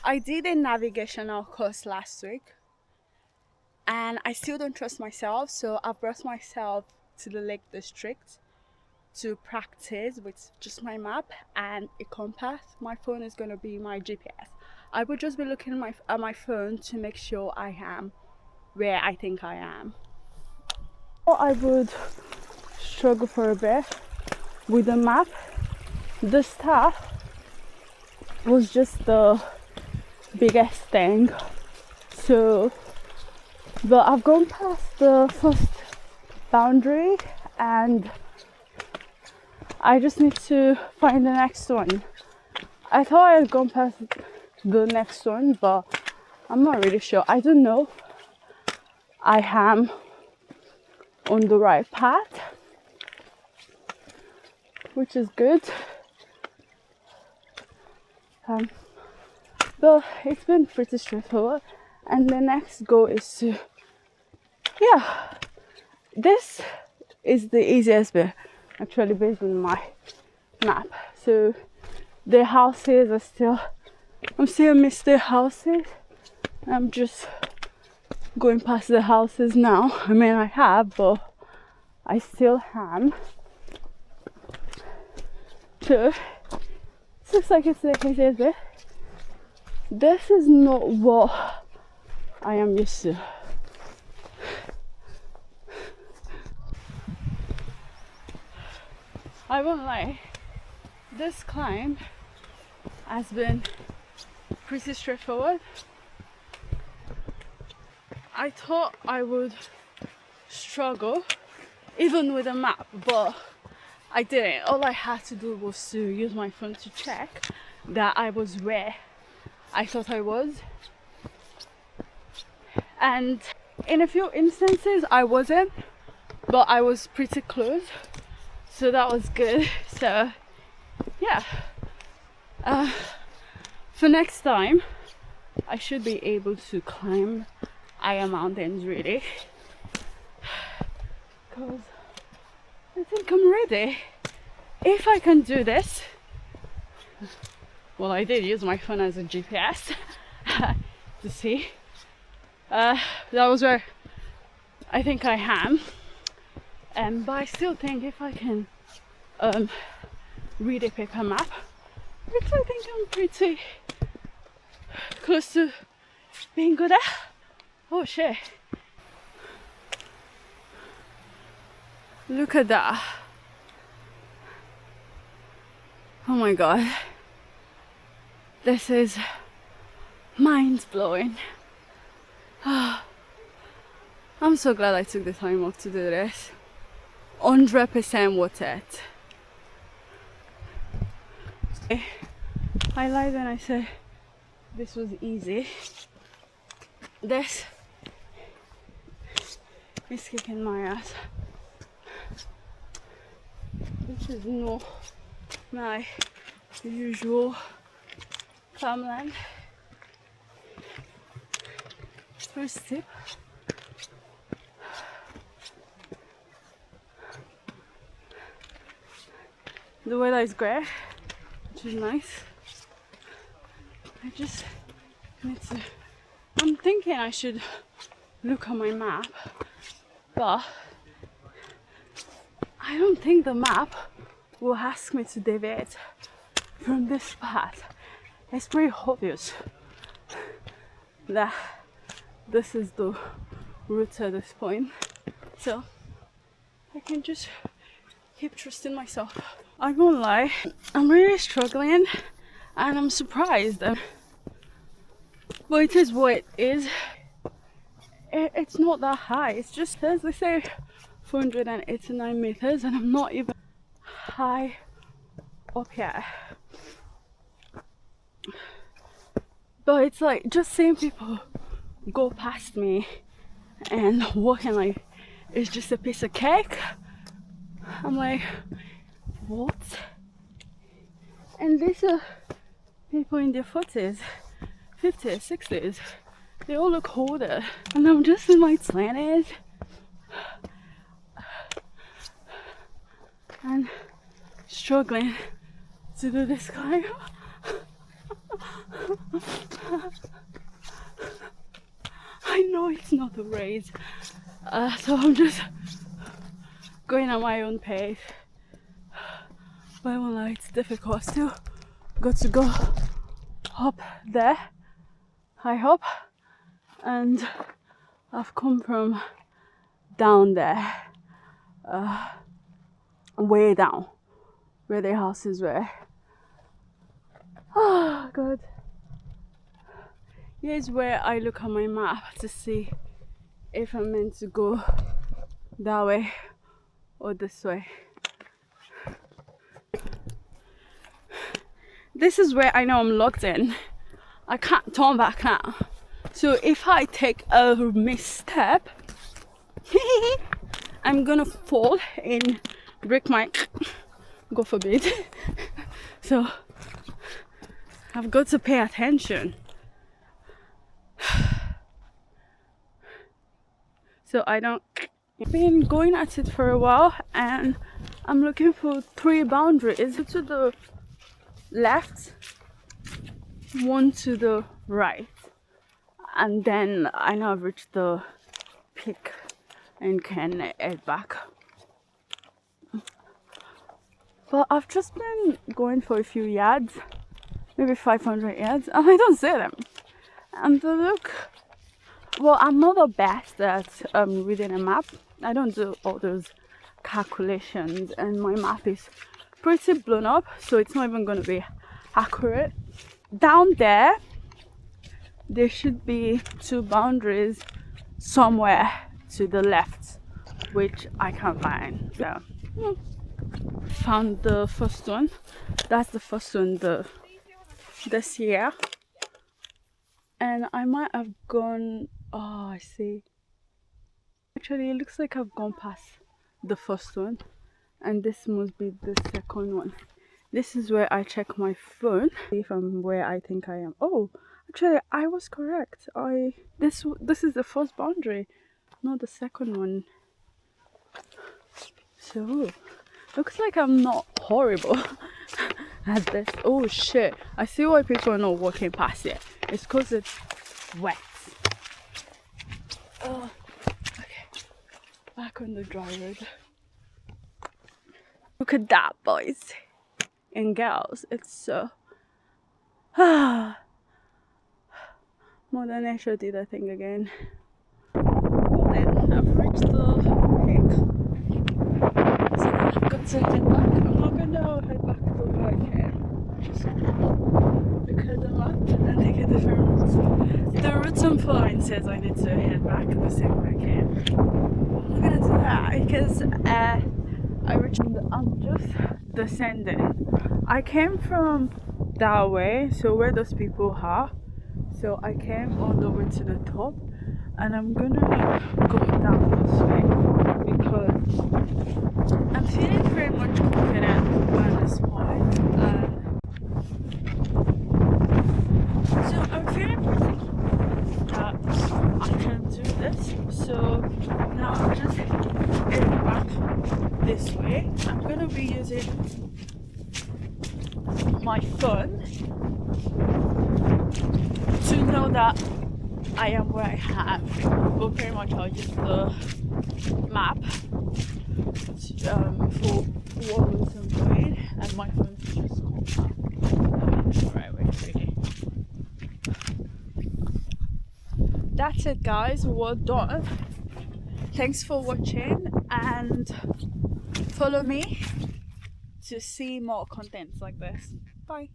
I did a navigational course last week and I still don't trust myself, so I brought myself to the Lake District to practice with just my map and a compass. My phone is going to be my GPS. I would just be looking at my phone to make sure I am where I think I am. Or I would struggle for a bit with the map. The stuff was just the biggest thing. So, but I've gone past the first boundary and I just need to find the next one. I thought I had gone past the next one, but I'm not really sure. I don't know I am on the right path, which is good. But it's been pretty straightforward. And the next goal is to, this is the easiest bit, actually, based on my map. So the houses are still, I'm still missing the houses. I'm just going past the houses now. I mean, I have, but I still am. So it looks like it's the easiest bit. This is not what I am used to. I won't lie, this climb has been pretty straightforward. I thought I would struggle even with a map, but I didn't. All I had to do was to use my phone to check that I was where I thought I was. And in a few instances I wasn't, but I was pretty close. So that was good. So yeah, for next time I should be able to climb higher mountains really, because I think I'm ready. If I can do this, well, I did use my phone as a GPS to see. That was where I think I am. But I still think if I can read a paper map, which I think I'm pretty close to being good at. Oh shit. Look at that. Oh my god. This is mind-blowing. I'm so glad I took the time off to do this. 100% worth it. I lied when I said this was easy. This is kicking my ass. This is not my usual farmland. First tip. The weather is great, which is nice. I just need to, I'm thinking I should look on my map, but I don't think the map will ask me to deviate from this path. It's pretty obvious that this is the route at this point, so I can just keep trusting myself. I won't lie, I'm really struggling and I'm surprised, but it is what it is. It's not that high, it's just, as they say, 489 meters, and I'm not even high up yet. But it's like just seeing people go past me and walking like it's just a piece of cake. I'm like, what? And these are people in their 40s, 50s, 60s. They all look older, and I'm just in my 20s. And struggling to do this climb. I know it's not a race, so I'm just going at my own pace. But it's difficult still. Got to go up there, high up, and I've come from down there, way down, where the houses were. Oh God. Here's where I look on my map to see if I'm meant to go that way or this way. This is where I know I'm locked in. I can't turn back now. So if I take a misstep, I'm gonna fall and break my, God forbid. So I've got to pay attention. So I don't. I've been going at it for a while and I'm looking for 3 boundaries. To the left, 1 to the right, and then I know I've reached the peak and can head back. But I've just been going for a few yards, maybe 500 yards, and I don't see them. And the look, well, I'm not the best at reading a map. I don't do all those calculations, and my map is pretty blown up, so it's not even going to be accurate. Down there should be 2 boundaries somewhere to the left, which I can't find. So found the first one. That's the first one this year, and I might have gone. Oh, I see. Actually, it looks like I've gone past the first one, and this must be the second one. This is where I check my phone if I'm where I think I am. Oh, actually, I was correct. This is the first boundary, not the second one. So looks like I'm not horrible at this. Oh shit! I see why people are not walking past it. It's because it's wet. Oh, okay. Back on the dry road. Look at that, boys and girls. It's so Mother Nature did a thing again. Well then, I've reached the peak, so now I've got to head back. I'm not gonna head back the way I came. Just look at the map and take a different route. The route I'm following says I need to head back the same way I came. I'm not gonna do that because I'm just descending. I came from that way, so where those people are. So I came all the way to the top, and I'm gonna go down this way because I'm feeling very much confident at this point. So I'm feeling pretty that I can do this. So now I'm just heading back this way. I'm gonna be using my phone to know that I am where I am, but pretty much I'll use the map for what route I'm going, and my phone is just the right way, really. That's it, guys. Well done. Thanks for watching, and follow me to see more contents like this. Bye.